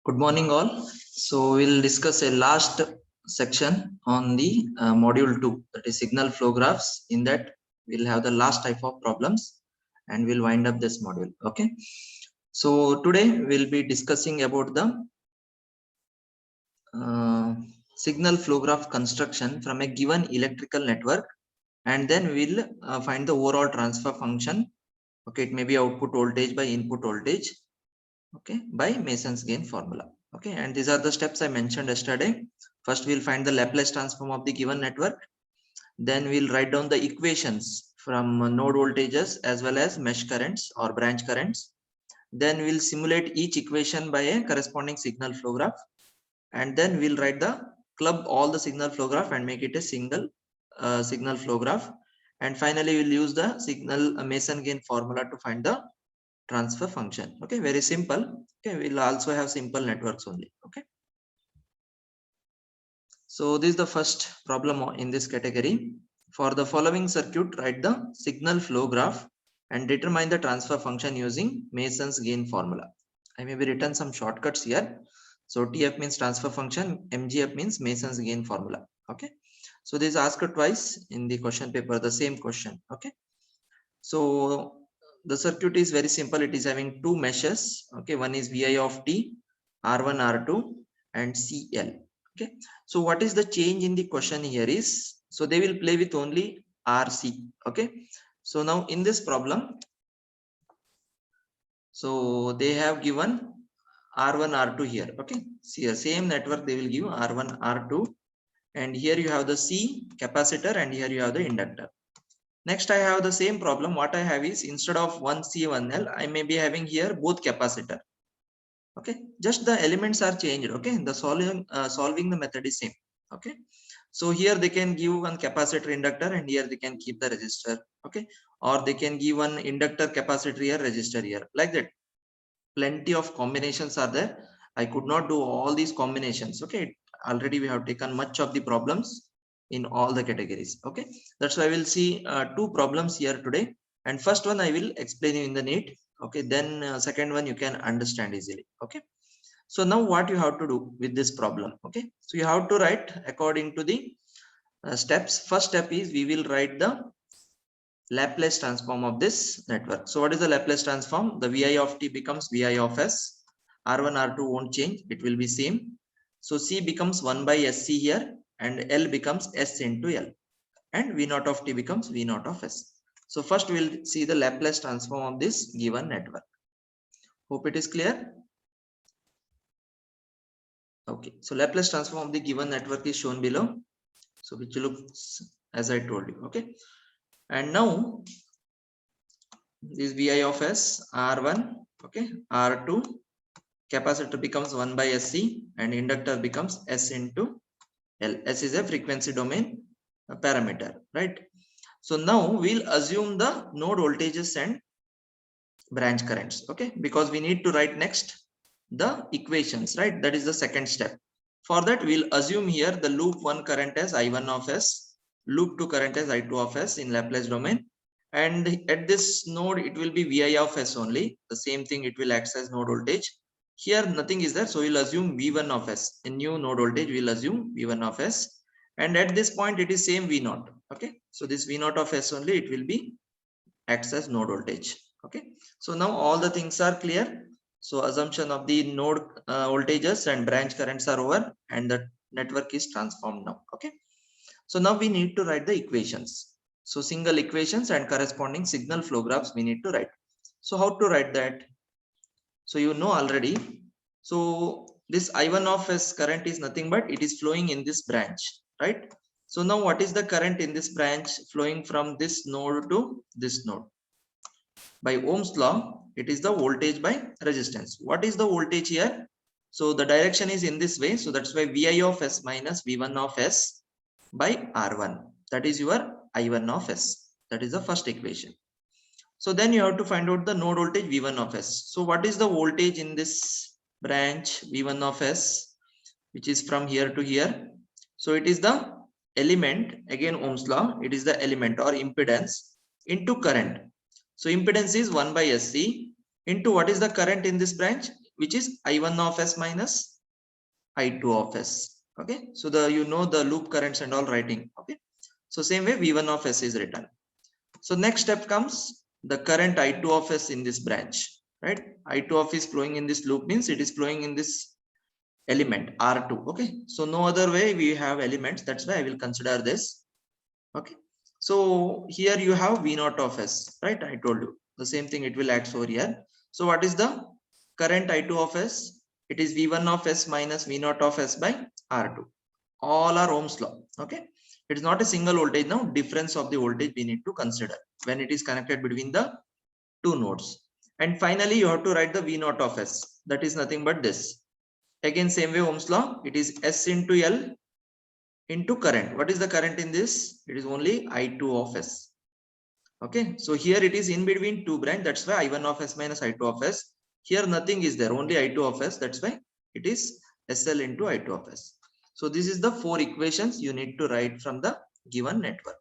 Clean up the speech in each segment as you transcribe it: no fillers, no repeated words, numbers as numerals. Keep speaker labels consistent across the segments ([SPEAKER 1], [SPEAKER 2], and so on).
[SPEAKER 1] Good morning all. So we'll discuss a last section on the module 2, that is signal flow graphs. In that we'll have the last type of problems and we'll wind up this module. Okay. So today we'll be discussing about the signal flow graph construction from a given electrical network, and then we'll find the overall transfer function. Okay, it may be output voltage by input voltage, okay, by Mason's gain formula. Okay, and these are the steps I mentioned yesterday. First we'll find the Laplace transform of the given network, then we'll write down the equations from node voltages as well as mesh currents or branch currents. Then we'll simulate each equation by a corresponding signal flow graph, and then we'll write the club all the signal flow graph and make it a single signal flow graph. And finally we'll use the signal Mason gain formula to find the transfer function. Okay, very simple. Okay, we'll also have simple networks only. Okay, so this is the first problem in this category. For the following circuit, write the signal flow graph and determine the transfer function using Mason's gain formula. I may be written some shortcuts here. So TF means transfer function, MGF means Mason's gain formula. Okay, so this is asked twice in the question paper, the same question. Okay, so the circuit is very simple. It is having two meshes. Okay, one is Vi of t, R1, R2, and CL. Okay, so what is the change in the question here is, so they will play with only RC. Okay, so now in this problem, so they have given R1, R2 here. Okay, see the same network they will give R1, R2, and here you have the C capacitor and here you have the inductor. Next, I have the same problem. What I have is, instead of 1C, 1L, I may be having here both capacitor. Okay, just the elements are changed. Okay, the solving the method is same. Okay, so here they can give one capacitor inductor and here they can keep the resistor. Okay, or they can give one inductor capacitor here, resistor here, like that. Plenty of combinations are there. I could not do all these combinations. Okay, already we have taken much of the problems in all the categories. Okay, that's why we'll see two problems here today, and first one I will explain you in the NEET. Okay, then second one you can understand easily. Okay, so now what you have to do with this problem? Okay, so you have to write according to the steps. First step is we will write the Laplace transform of this network. So what is the Laplace transform? The Vi of t becomes Vi of s. R1, R2 won't change, it will be same. So C becomes 1 by SC here, and L becomes S into L, and V naught of t becomes V naught of S. So first we'll see the Laplace transform of this given network. Hope it is clear. Okay, so Laplace transform of the given network is shown below. So which looks as I told you. Okay, and now this Vi of S, R1, okay, R2, capacitor becomes 1 by SC and inductor becomes S into L. S is a frequency domain parameter, right? So now we'll assume the node voltages and branch currents, okay, because we need to write next the equations, right? That is the second step. For that we'll assume here the loop 1 current as I1 of S, loop 2 current as I2 of S in Laplace domain, and at this node it will be Vi of S only. The same thing, it will act as node voltage. Here nothing is there, so we'll assume V1 of S. In new node voltage we'll assume V1 of S, and at this point it is same V0. Okay, so this V0 of S only, it will be acts as node voltage. Okay, so now all the things are clear. So assumption of the node voltages and branch currents are over, and the network is transformed now. Okay, so now we need to write the equations. So single equations and corresponding signal flow graphs we need to write. So how to write that? So you know already. So this I1 of S current is nothing but it is flowing in this branch, right? So now what is the current in this branch flowing from this node to this node? By Ohm's law, it is the voltage by resistance. What is the voltage here? So the direction is in this way. So that's why Vi of S minus V1 of S by R1. That is your I1 of S. That is the first equation. So then you have to find out the node voltage V1 of S. So what is the voltage in this branch V1 of S, which is from here to here? So it is the element, again Ohm's law, it is the element or impedance into current. So impedance is 1 by SC into what is the current in this branch? which is I1 of s minus I2 of s. Okay, so the the loop currents and all writing. Okay, so same way V1 of s is written. So next step comes the current I2 of s in this branch, right? I2 of is flowing in this loop means it is flowing in this element R2. Okay, so no other way we have elements, that's why I will consider this. Okay, so here you have V0 of s, right? I told you the same thing, it will act over here. So what is the current I2 of s? It is V1 of s minus V0 of s by R2. All are Ohm's law. Okay, it is not a single voltage. Now difference of the voltage we need to consider when it is connected between the two nodes. And finally you have to write the V0 of s, that is nothing but this. Again same way Ohm's law, it is s into L into current. What is the current in this? It is only I2 of s. Okay, so here it is in between two branch, that's why I1 of s minus I2 of s. Here nothing is there, only I2 of s, that's why it is SL into I2 of s. So this is the four equations you need to write from the given network.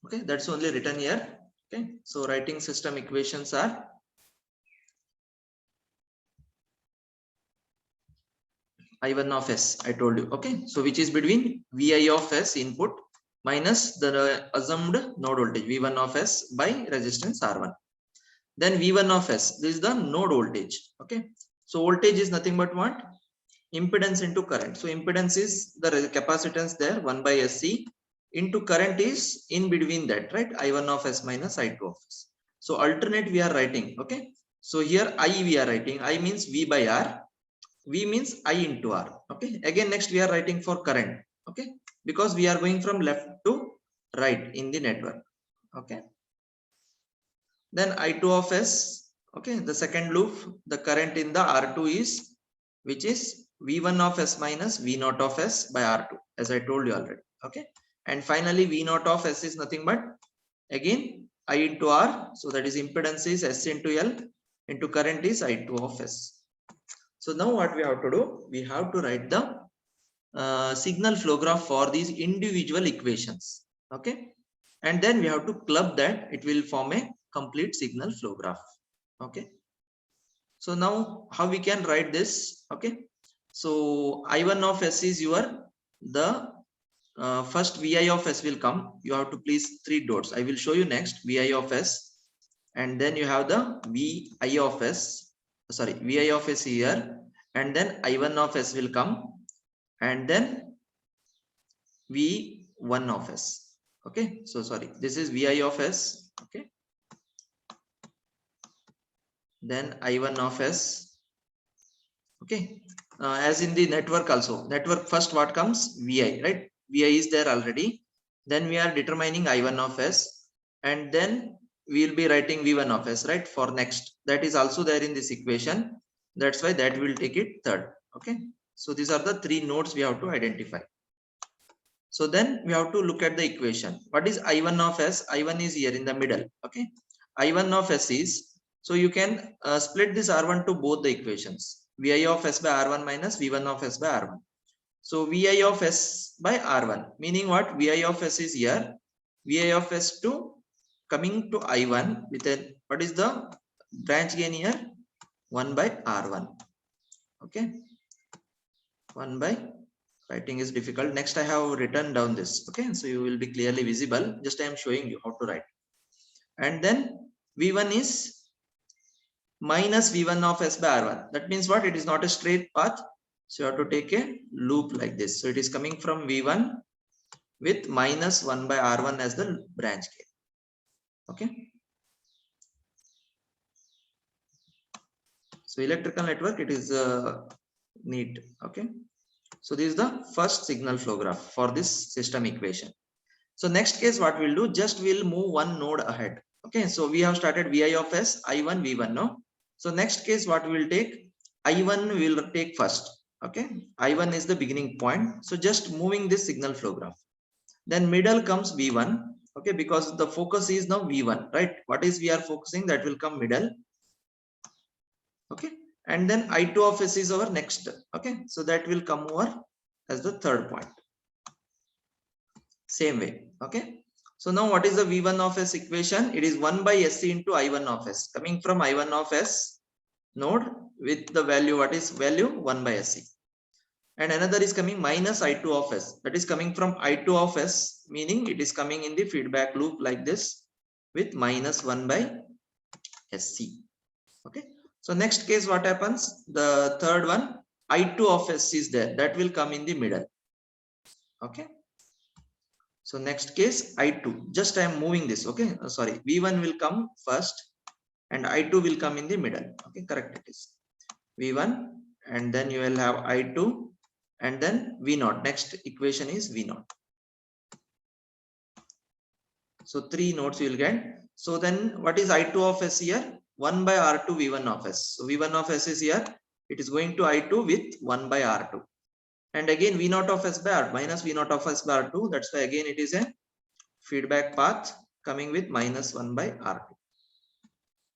[SPEAKER 1] Okay, that's only written here. Okay, so writing system equations are I1 of s, I told you. Okay, so which is between Vi of s input minus the assumed node voltage V1 of s by resistance R1. Then V1 of s, this is the node voltage. Okay, so voltage is nothing but what? Impedance into current. So impedance is the capacitance there 1 by SC into current is in between that, right? I1 of s minus I2 of s. So alternate we are writing. Okay, so here I we are writing, I means V by R, V means I into R. Okay, again next we are writing for current. Okay, because we are going from left to right in the network. Okay, then I2 of s. Okay, the second loop, the current in the R2 is, which is V1 of s minus V0 of s by R2, as I told you already. Okay, and finally V0 of s is nothing but again I into R, so that is impedance is S into L into current is I2 of s. So now what we have to do, we have to write the signal flow graph for these individual equations. Okay, and then we have to club that, it will form a complete signal flow graph. Okay, so now how we can write this? Okay, so I1 of s is your the first Vi of s will come, you have to place three dots, I will show you next. Vi of s, and then you have the Vi of s, sorry, Vi of s here, and then I1 of s will come, and then V1 of s. Okay, so sorry, this is Vi of s. Okay, then I1 of s. Okay, as in the network also, network first what comes? Vi, right? Vi is there already. Then we are determining I1 of s, and then we will be writing V1 of s, right? For next, that is also there in this equation. That's why that will take it third. Okay, so these are the three nodes we have to identify. So then we have to look at the equation. What is I1 of s? I1 is here in the middle. Okay, I1 of s is, so you can split this R1 to both the equations. Vi of s by R1 minus V1 of s by R1. So Vi of s by R1, meaning what? Vi of s is here. Vi of s to coming to I1 with a, what is the branch gain here? 1 by R1. Okay, 1 by, writing is difficult. Next I have written down this. Okay, so you will be clearly visible, just I am showing you how to write. And then V1 is minus V1 of s by R1. That means what? It is not a straight path, so you have to take a loop like this. So it is coming from V1 with minus 1 by R1 as the branch gain. Okay, so electrical network, it is neat. Okay, so this is the first signal flow graph for this system equation. So next case what we'll do, just we'll move one node ahead. Okay, so we have started Vi of s, I1, V1, no? So next case what we will take, I1 will take first. Okay, I1 is the beginning point, so just moving this signal flow graph. Then middle comes V1. Okay, because the focus is now V1, right? What is we are focusing, that will come middle. Okay, and then I2 of s is our next. Okay, so that will come over as the third point. Same way. Okay, So now what is the V1 of S equation? It is 1 by SC into I1 of S, coming from I1 of S node with the value, what is value? 1 by SC. And another is coming minus I2 of S, that is coming from I2 of S, meaning it is coming in the feedback loop like this with minus 1 by SC. Okay. So next case what happens? The third one, I2 of S is there, that will come in the middle. Okay. So next case I2, just I am moving this. Okay. Sorry, V1 will come first and I2 will come in the middle. Okay, correct, it is V1 and then you will have I2 and then V0. Next equation is V0. So 3 nodes you will get. So then what is I2 of S here? 1 by R2 V1 of S. So V1 of S is here. It is going to I2 with 1 by R2. And again V0 of S by R minus V0 of S by R2. That's why again it is a feedback path coming with minus 1 by R2.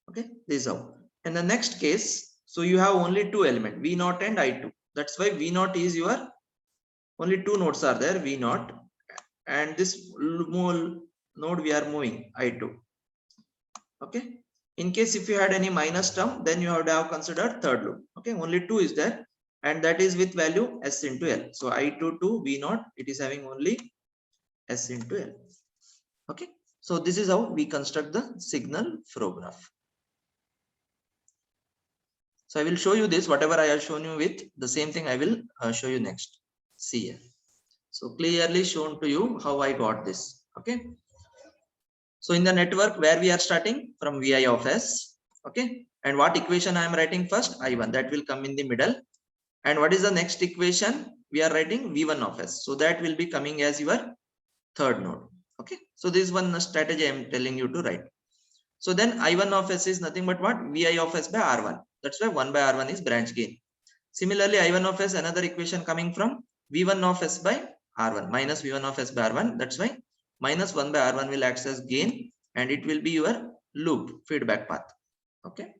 [SPEAKER 1] Okay, this is how. And the next case, so you have only two elements, V0 and I2. That's why V0 is your, only two nodes are there, V0, and this node we are moving, I2. Okay. In case if you had any minus term, then you have to have considered third loop. Okay, only two is there, and that is with value S into L. So I2 to V0, it is having only S into L. Okay. So this is how we construct the signal flow graph. So I will show you this, whatever I have shown you with the same thing I will show you next. See here. So clearly shown to you how I got this. Okay. So in the network where we are starting from Vi of S. Okay. And what equation I am writing first? I1, that will come in the middle. And what is the next equation? We are writing V1 of S. So that will be coming as your third node. Okay. So this is one strategy I am telling you to write. So then I1 of S is nothing but what? Vi of S by R1. That's why 1 by R1 is branch gain. Similarly, I1 of S, another equation coming from V1 of S by R1 minus V1 of S by R1. That's why minus 1 by R1 will act as gain and it will be your loop feedback path. Okay.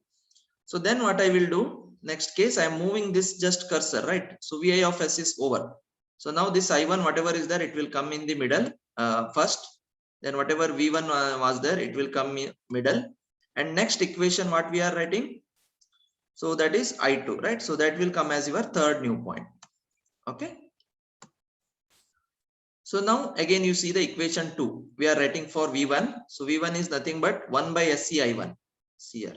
[SPEAKER 1] So then what I will do, next case, I am moving this just cursor, right? So Vi of S is over. So now this I1, whatever is there, it will come in the middle first. Then whatever V1 was there, it will come in middle. And next equation, what we are writing? So that is I2, right? So that will come as your third new point. Okay. So now again you see the equation 2. We are writing for V1. So V1 is nothing but 1 by SC I1. See here.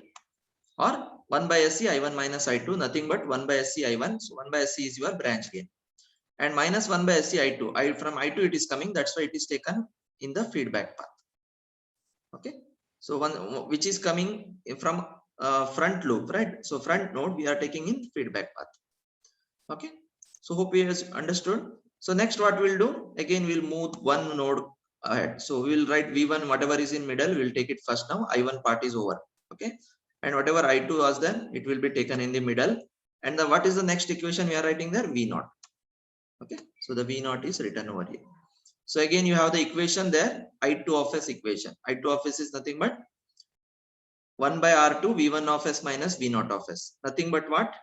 [SPEAKER 1] Or 1 by SC I1 minus I2, nothing but 1 by SC I1. So 1 by SC is your branch gain. And minus 1 by SC I2. From I2 it is coming. That's why it is taken in the feedback path. Okay. So one which is coming from front loop, right? So front node we are taking in feedback path. Okay. So hope you have understood. So next what we'll do, again we'll move one node ahead. So we will write V1, whatever is in middle, we'll take it first now. I1 part is over. Okay. And whatever I2 was then, it will be taken in the middle. And the what is the next equation we are writing there? V0. Okay. So the V0 is written over here. So again you have the equation there, I2 of S equation. I2 of S is nothing but 1 by R2 V1 of S minus V0 of S. Nothing but what?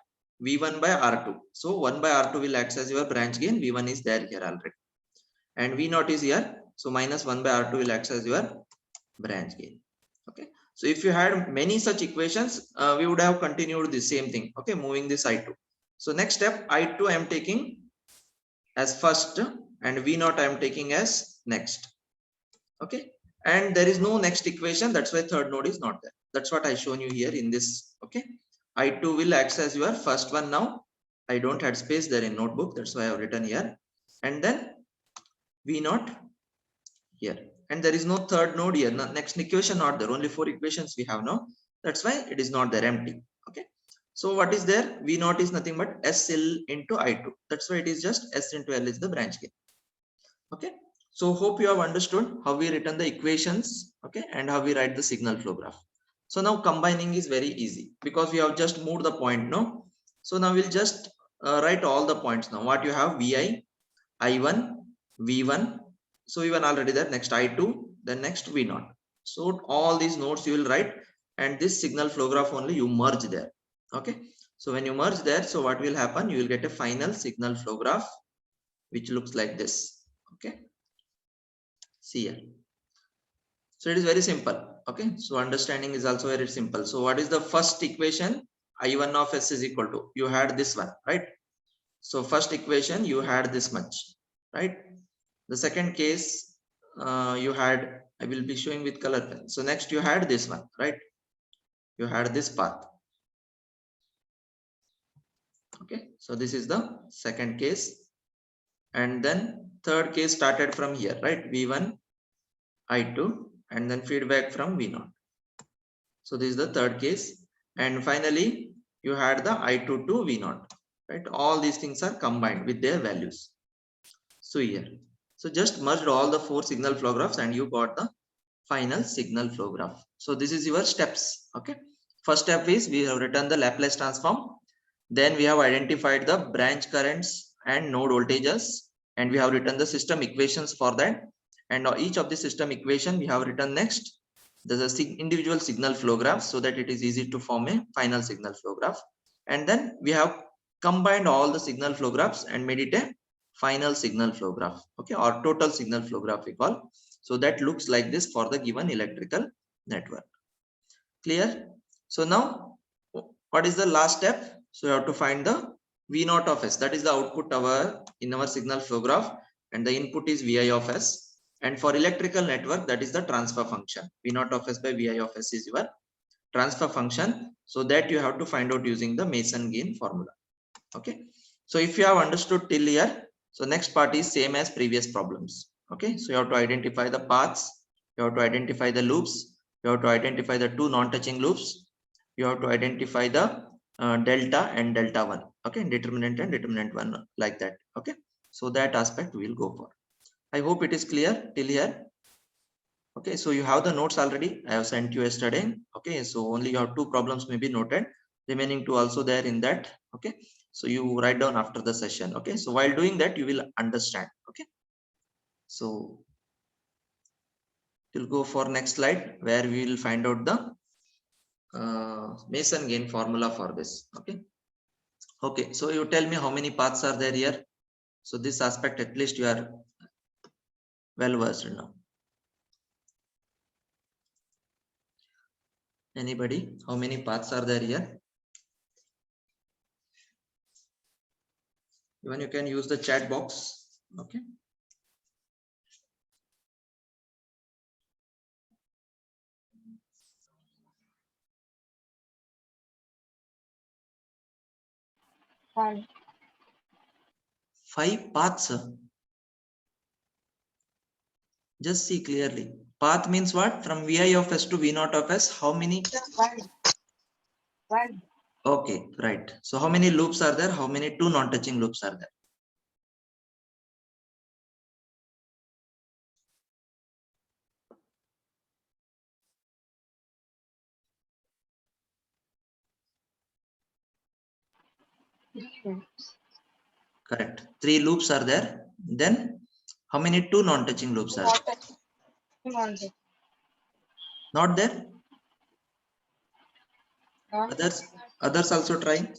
[SPEAKER 1] V1 by R2. So 1 by R2 will act as your branch gain. V1 is there here already. And V0 is here. So minus 1 by R2 will act as your branch gain. Okay. So if you had many such equations, we would have continued the same thing. Okay. Moving this I2. So next step, I2 I am taking as first and V0 I am taking as next. Okay. And there is no next equation. That's why third node is not there. That's what I shown you here in this. Okay. I2 will act as your first one now. I don't have space there in notebook. That's why I have written here. And then V0 here. And there is no third node here. Next equation not there. Only 4 equations we have now. That's why it is not there, empty. Okay. So what is there? V0 is nothing but SL into I2. That's why it is just S into L is the branch gain. Okay. So hope you have understood how we written the equations. Okay. And how we write the signal flow graph. So now combining is very easy because we have just moved the point. No. So now we'll just write all the points now. What you have? Vi, I1, V1. So V1 already there. Next I2, then next V0. So all these nodes you will write, and this signal flow graph only you merge there. Okay. So when you merge there, so what will happen? You will get a final signal flow graph, which looks like this. Okay. See here. So it is very simple. Okay, so understanding is also very simple. So what is the first equation? I1 of s is equal to, you had this one, right? So first equation you had this much, right? The second case you had, I will be showing with color pen. So next you had this one, right? You had this path. Okay, so this is the second case, and then third case started from here, right? V1 I2 and then feedback from V0. So this is the third case, and finally you had the I2 to V0, right? All these things are combined with their values. So here, so just merged all the four signal flow graphs and you got the final signal flow graph. So this is your steps. Okay, first step is we have written the Laplace transform, then we have identified the branch currents and node voltages, and we have written the system equations for that, and each of the system equation we have written next there's a individual signal flow graph so that it is easy to form a final signal flow graph, and then we have combined all the signal flow graphs and made it a final signal flow graph, okay, or total signal flow graph we call. So that looks like this for the given electrical network. Clear? So now what is the last step? So you have to find the V0 of s, that is the output in our signal flow graph, and the input is Vi of s. And for electrical network, that is the transfer function. V0 of s by Vi of s is your transfer function. So that you have to find out using the Mason gain formula. Okay. So if you have understood till here, so next part is same as previous problems. Okay. So you have to identify the paths, you have to identify the loops, you have to identify the two non-touching loops, you have to identify the delta and delta 1. Okay. Determinant and determinant 1, like that. Okay. So that aspect we will go for. I hope it is clear till here. Okay, so you have the notes already. I have sent you yesterday. Okay, so only you have two problems may be noted. Remaining two also there in that. Okay, so you write down after the session. Okay, so while doing that, you will understand. Okay, so we'll go for next slide where we will find out the Mason gain formula for this. Okay. Okay, so you tell me how many paths are there here. So this aspect at least you are well versed now. Anybody? How many paths are there here? Even you can use the chat box. Okay.
[SPEAKER 2] Five.
[SPEAKER 1] 5 paths. Just see clearly. Path means what? From Vi of s to V0 of s. How many?
[SPEAKER 2] One.
[SPEAKER 1] Okay, right. So how many loops are there? How many two non-touching loops are there? Correct. 3 loops are there. Then how many two non-touching loops are there? Not there? Others also try.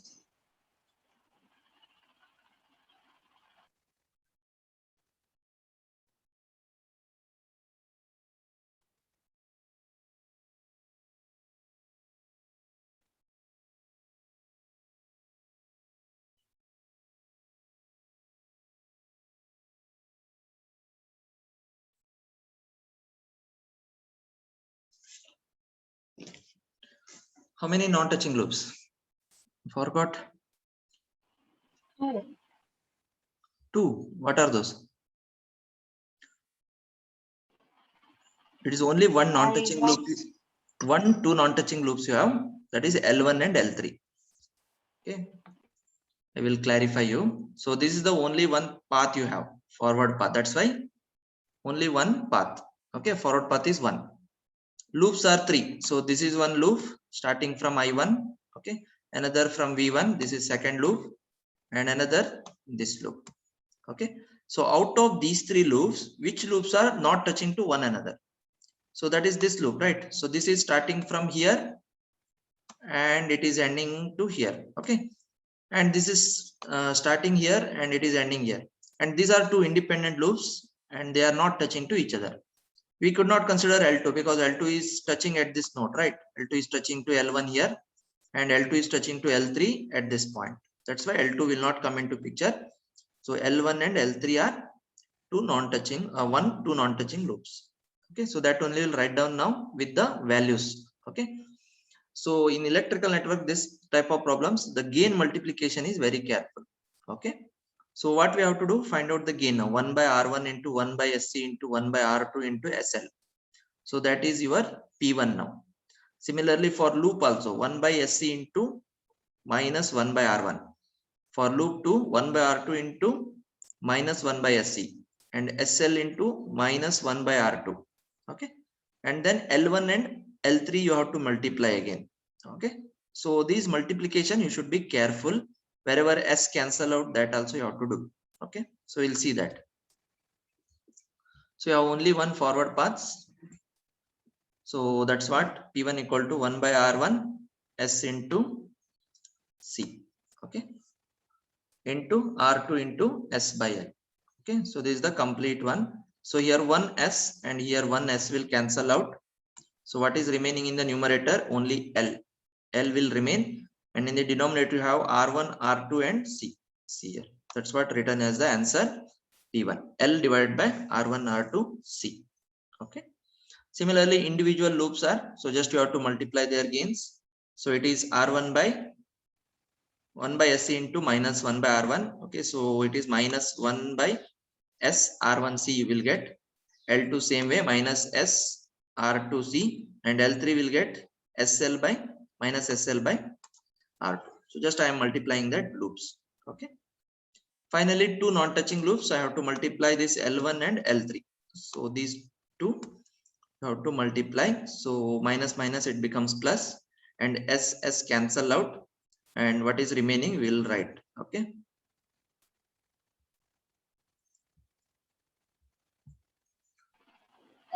[SPEAKER 1] How many non-touching loops? Forgot.
[SPEAKER 2] 2.
[SPEAKER 1] 2. What are those? It is only one non-touching loop. Two non-touching loops you have. That is L1 and L3. Okay. I will clarify you. So this is the only one path you have, forward path. That's why only one path. Okay, forward path is 1. Loops are 3. So this is one loop starting from I1. Okay, another from V1. This is second loop, and another this loop. Okay, so out of these 3 loops, which loops are not touching to one another? So that is this loop, right? So this is starting from here and it is ending to here. Okay, and this is starting here and it is ending here, and these are 2 independent loops and they are not touching to each other. we could not consider L2 because L2 is touching at this node, right? L2 is touching to L1 here and L2 is touching to L3 at this point. That's why L2 will not come into picture. So L1 and L3 are two non-touching, two non-touching loops. Okay, so that only will write down now with the values. Okay, so in electrical network, this type of problems, the gain multiplication is very careful. Okay, so what we have to do, find out the gain now. 1 by R1 into 1 by SC into 1 by R2 into SL. So that is your P1 now. Similarly for loop also, 1 by SC into minus 1 by R1. For loop 2, 1 by R2 into minus 1 by SC and SL into minus 1 by R2. Okay, and then L1 and L3 you have to multiply again. Okay, so these multiplication you should be careful. Wherever S cancel out, that also you have to do. Okay, so we'll see that. So you have only one forward paths. So that's what P1 equal to 1 by R1 S into C. Okay, into R2 into S by I. Okay, so this is the complete one. So here one S and here one S will cancel out. So what is remaining in the numerator? Only L. L will remain, and in the denominator you have R1, R2 and C. C here. That's what written as the answer P1. L divided by R1, R2, C. Okay. Similarly, individual loops are, so just you have to multiply their gains. So it is R1 by 1 by SC into minus 1 by R1. Okay, so it is minus 1 by S R1C you will get. L2 same way, minus S R2C, and L3 will get SL by minus SL by R2. So just I am multiplying that loops. Okay. Finally, two non-touching loops. I have to multiply this L1 and L3. So these two you have to multiply. So minus minus it becomes plus, and S cancel out, and what is remaining we will write. Okay.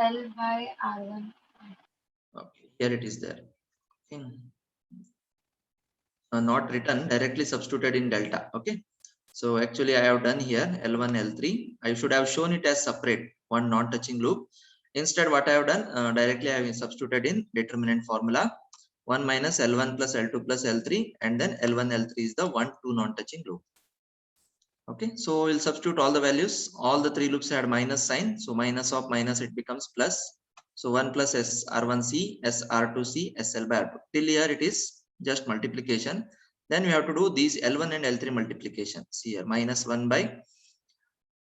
[SPEAKER 2] L by R1.
[SPEAKER 1] Okay. Here it is there. Okay. Not written, directly substituted in delta. Okay, so actually I have done here L1 L3. I should have shown it as separate, one non-touching loop. Instead what I have done, directly I have substituted in determinant formula, 1 minus L1 plus L2 plus L3, and then L1 L3 is the 1 2 non-touching loop. Okay, so we'll substitute all the values. All the three loops had minus sign, so minus of minus it becomes plus. So 1 plus S R1C, S R2C, SL by R2. Till here it is just multiplication. Then we have to do these L1 and L3 multiplication. See here, minus 1 by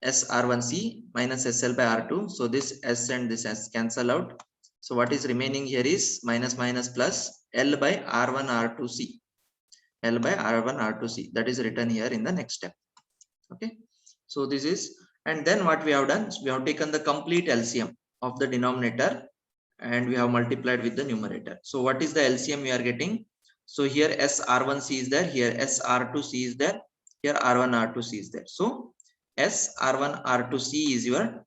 [SPEAKER 1] S R1C minus SL by R2. So this S and this S cancel out. So what is remaining here is minus minus plus L by R1 R2C. L by R1 R2C. That is written here in the next step. Okay, so this is, and then what we have done, we have taken the complete LCM of the denominator and we have multiplied with the numerator. So what is the LCM we are getting? So here SR1C is there, here SR2C is there, here R1 R2C is there. So SR1 R2C is your,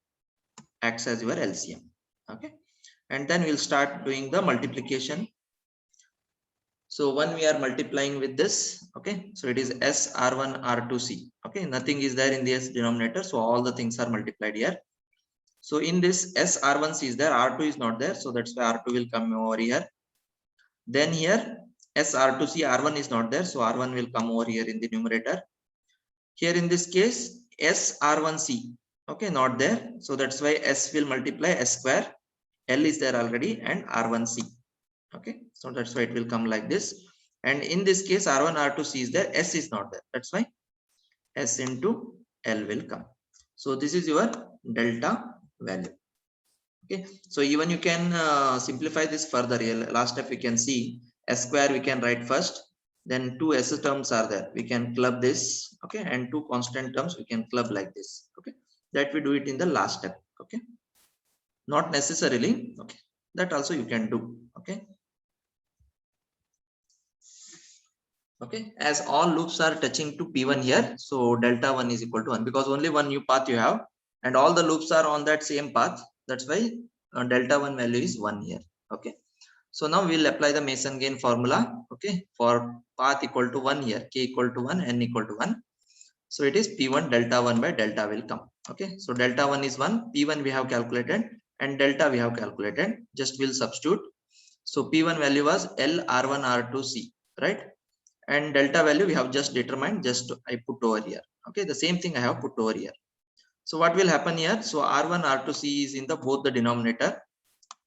[SPEAKER 1] acts as your LCM. Okay, and then we'll start doing the multiplication. So one we are multiplying with this. Okay, so it is S R1 R2C. Okay, nothing is there in this denominator, so all the things are multiplied here. So in this S R1C is there, R2 is not there, so that's why R2 will come over here. Then here S R2C, R1 is not there, so R1 will come over here in the numerator. Here in this case S R1C, okay, not there, so that's why S will multiply S square. L is there already and R1C. Okay, so that's why it will come like this. And in this case R1 R2C is there, S is not there, that's why S into L will come. So this is your delta value. Okay, so even you can simplify this further. Last step we can see S square we can write first, then two S terms are there, we can club this. Okay, and two constant terms we can club like this. Okay, that we do it in the last step. Okay, not necessarily. Okay, that also you can do. Okay. Okay, as all loops are touching to P1 here, so delta 1 is equal to 1 because only one new path you have and all the loops are on that same path. That's why delta 1 value is 1 here. Okay, so now we'll apply the Mason gain formula. Okay, for path equal to 1 here, k equal to 1, n equal to 1. So it is P1 delta 1 by delta will come. Okay, so delta 1 is 1, P1 we have calculated, and delta we have calculated. Just will substitute. So P1 value was L R1 R2 C, right? And delta value we have just determined, just I put over here. Okay, the same thing I have put over here. So what will happen here? So R1 R2 C is in the both the denominator,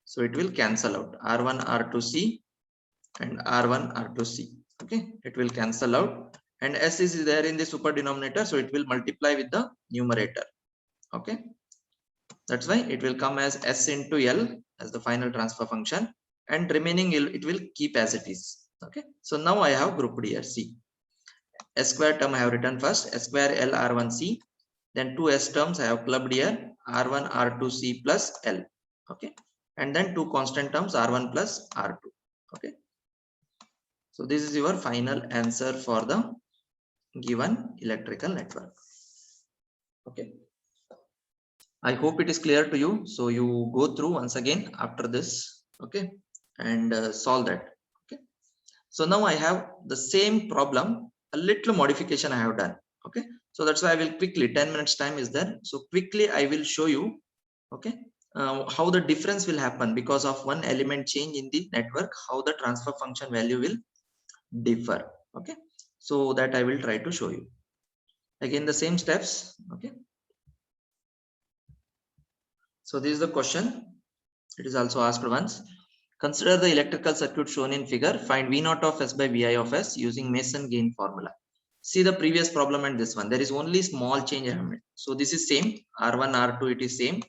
[SPEAKER 1] so it will cancel out R1 R2 C and R1 R2 C. Okay, it will cancel out, and S is there in the super denominator, so it will multiply with the numerator. Okay, that's why it will come as S into L as the final transfer function, and remaining it will keep as it is. Okay, so now I have grouped here C. S square term I have written first, S square L R1 C, then two S terms I have clubbed here, R1 R2 C plus L. Okay, and then two constant terms R1 plus R2. Okay, so this is your final answer for the given electrical network. Okay, I hope it is clear to you. So you go through once again after this. Okay, and solve that. Okay, so now I have the same problem, a little modification I have done. Okay, so that's why I will quickly, 10 minutes time is there, so quickly I will show you. Okay, how the difference will happen because of one element change in the network, how the transfer function value will differ. Okay, so that I will try to show you again the same steps. Okay, so this is the question. It is also asked once. Consider the electrical circuit shown in figure. Find V naught of S by Vi of S using Mason gain formula. See the previous problem and this one. There is only small change I have made. So this is same. R1, R2, it is same.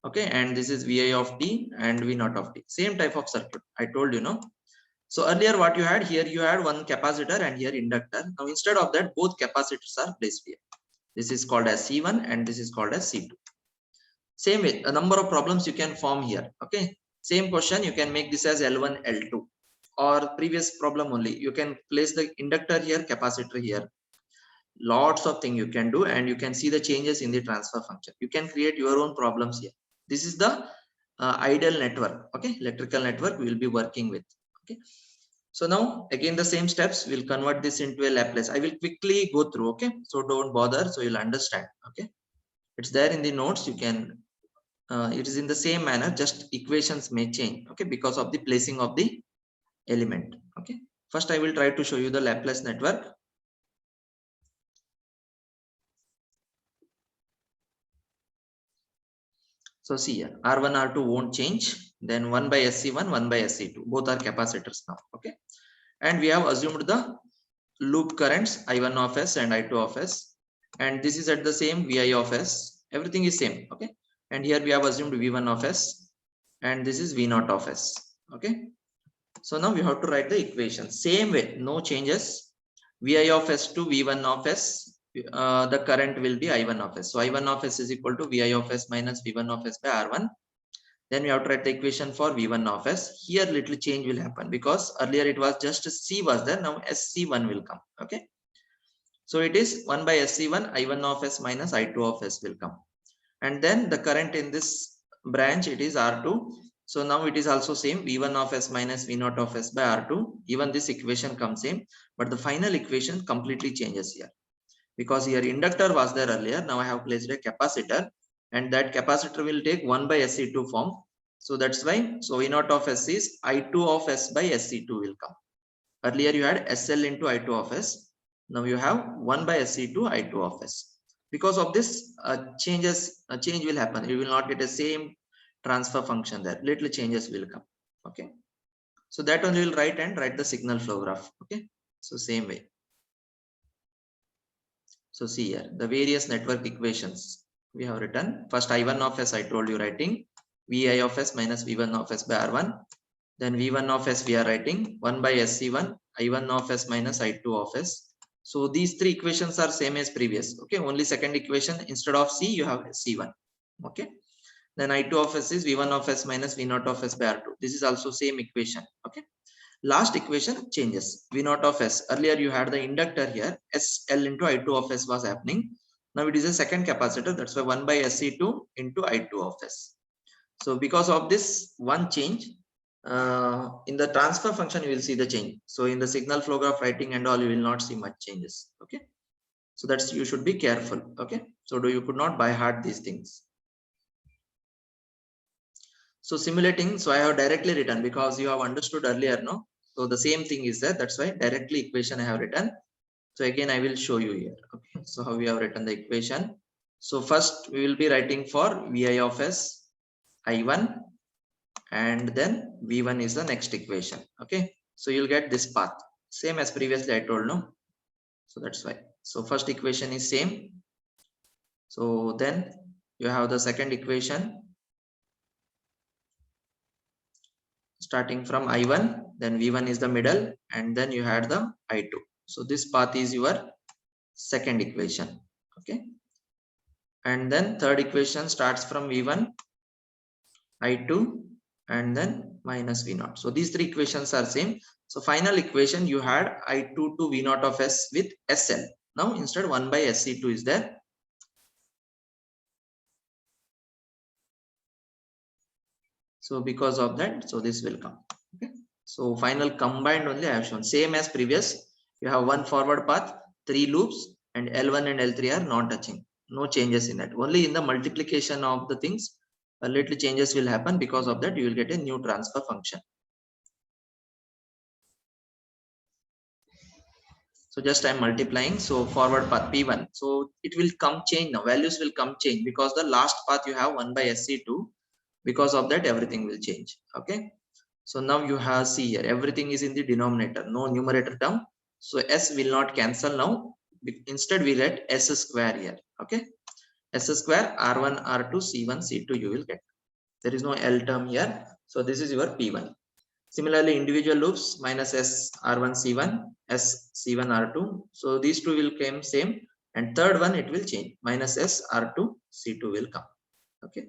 [SPEAKER 1] Okay, and this is Vi of T and V naught of T. Same type of circuit. I told you, no? So earlier what you had here, you had one capacitor and here inductor. Now instead of that, both capacitors are placed here. This is called as C1 and this is called as C2. Same way, a number of problems you can form here. Okay, same question, you can make this as L1, L2, or previous problem only. You can place the inductor here, capacitor here. Lots of things you can do, and you can see the changes in the transfer function. You can create your own problems here. This is the ideal network. Okay, electrical network we will be working with. Okay, so now again the same steps, we'll convert this into a Laplace. I will quickly go through. Okay, so don't bother, so you'll understand. Okay, it's there in the notes. You can it is in the same manner, just equations may change. Okay, because of the placing of the element. Okay, first I will try to show you the Laplace network. So see here, R1, R2 won't change. Then 1 by SC1, 1 by SC2, both are capacitors now. Okay, and we have assumed the loop currents I1 of S and I2 of S, and this is at the same Vi of S. Everything is same. Okay, and here we have assumed V1 of S, and this is V0 of S. Okay, so now we have to write the equation same way, no changes. Vi of S to V1 of S, the current will be I1 of S. So I1 of S is equal to Vi of S minus V1 of S by R1. Then we have to write the equation for V1 of S. Here little change will happen because earlier it was just C was there, now SC1 will come. Okay, so it is 1 by SC1, I1 of S minus I2 of S will come, and then the current in this branch, it is R2. So now it is also same, V1 of S minus V0 of S by R2. Even this equation comes same, but the final equation completely changes here, because here inductor was there earlier. Now I have placed a capacitor, and that capacitor will take 1 by SC2 form. So that's why, so V0 of S is I2 of S by SC2 will come. Earlier you had SL into I2 of S. Now you have 1 by SC2 I2 of S. Because of this change will happen. You will not get the same transfer function there. Little changes will come. Okay, so that only will write and write the signal flow graph. Okay, so same way. So see here the various network equations we have written. First I1 of S I told you writing Vi of S minus V1 of S by R1. Then V1 of S we are writing 1 by SC1, I1 of S minus I2 of S. So these three equations are same as previous. Okay, only second equation, instead of C you have C1. Okay, then I2 of S is V1 of S minus V0 of S by R2. This is also same equation. Okay, last equation changes. V0 of S, earlier you had the inductor here, SL into I2 of S was happening. Now it is a second capacitor, that's why 1 by SC2 into I2 of S. So because of this one change, in the transfer function you will see the change. So in the signal flow graph writing and all, you will not see much changes. Okay, so that's, you should be careful. Okay, so you could not by heart these things. So simulating, so I have directly written because you have understood earlier, no? So the same thing is there. That's why directly equation I have written. So again, I will show you here. Okay. So how we have written the equation. So first we will be writing for Vi of S I1, and then V1 is the next equation. Okay. So you'll get this path. Same as previously I told, no? So that's why. So first equation is same. So then you have the second equation starting from I1, then V1 is the middle, and then you had the I2. So this path is your second equation. Okay. And then third equation starts from V1, I2, and then minus V0. So these three equations are same. So final equation you had I2 to V0 of S with SL. Now instead 1 by SC2 is there. So because of that, so this will come. Okay. So final combined only I have shown same as previous. You have one forward path, 3 loops, and L1 and L3 are non-touching. No changes in that. Only in the multiplication of the things, a little changes will happen. Because of that, you will get a new transfer function. So just I'm multiplying. So forward path P1. So it will come change now. Values will come change because the last path you have 1 by SC2. Because of that, everything will change. Okay. So now you have see here everything is in the denominator, no numerator term. So S will not cancel now. Instead we let S square here. Okay. S square R1 R2 C1 C2 you will get. There is no L term here. So this is your P1. Similarly, individual loops minus S R1 C1 S C1 R2. So these two will come same, and third one it will change, minus S R2 C2 will come. Okay.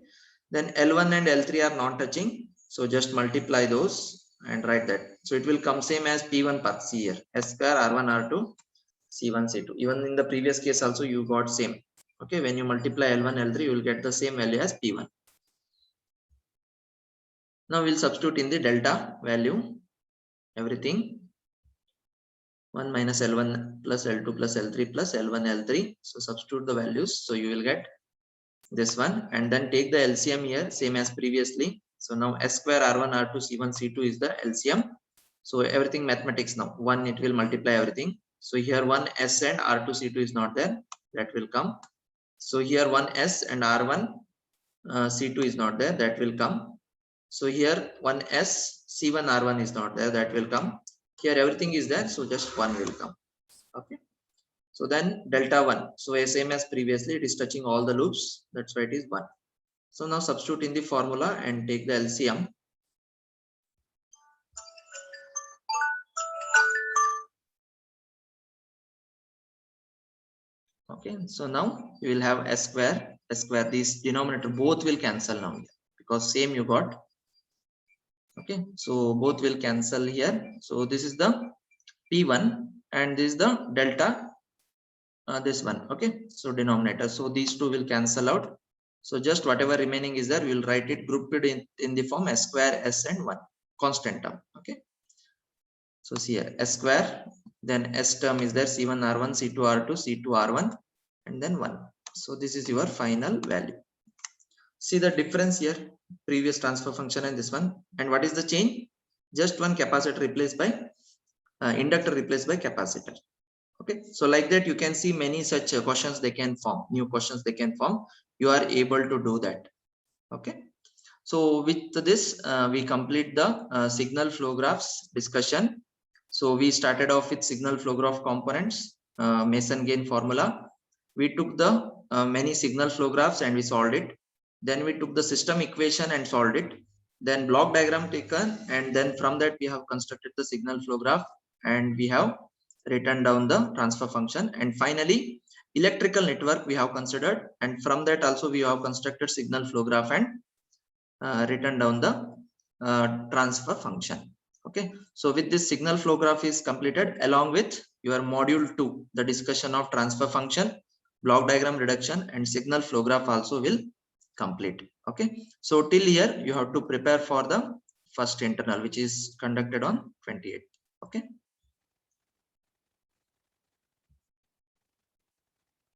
[SPEAKER 1] Then L1 and L3 are non-touching. So just multiply those and write that. So it will come same as P1 path. See here S square R1 R2 C1 C2. Even in the previous case also you got same. Okay. When you multiply L1 L3 you will get the same value as P1. Now we'll substitute in the delta value everything. 1 minus L1 plus L2 plus L3 plus L1 L3. So substitute the values. So you will get this one, and then take the LCM here same as previously. So now S square R1 R2 C1 C2 is the LCM. So everything mathematics now 1 it will multiply everything. So here 1 S and R2 C2 is not there, that will come. So here 1 S and R1 C2 is not there, that will come. So here 1 S C1 R1 is not there, that will come. Here everything is there, so just 1 will come. Okay. So then delta 1. So same as previously, it is touching all the loops. That's why it is 1. So now substitute in the formula and take the LCM. Okay. So now you will have S square. These denominator both will cancel now because same you got. Okay. So both will cancel here. So this is the P1 and this is the delta. This one. Okay. So denominator. So these two will cancel out. So just whatever remaining is there, we will write it grouped in the form S square S and 1 constant term. Okay. So see here S square, then S term is there C1 R1 C2 R2 C2 R1 and then 1. So this is your final value. See the difference here, previous transfer function and this one. And what is the change? Just one capacitor replaced by inductor replaced by capacitor. Okay. So like that you can see many such questions they can form, new questions they can form. You are able to do that. Okay. So with this we complete the signal flow graphs discussion. So we started off with signal flow graph components, Mason gain formula. We took the many signal flow graphs and we solved it. Then we took the system equation and solved it. Then block diagram taken, and then from that we have constructed the signal flow graph and we have written down the transfer function. And finally electrical network we have considered, and from that also we have constructed signal flow graph and written down the transfer function. Okay. So with this signal flow graph is completed, along with your module 2, the discussion of transfer function, block diagram reduction and signal flow graph also will complete. Okay. So till here you have to prepare for the first internal, which is conducted on 28th. Okay.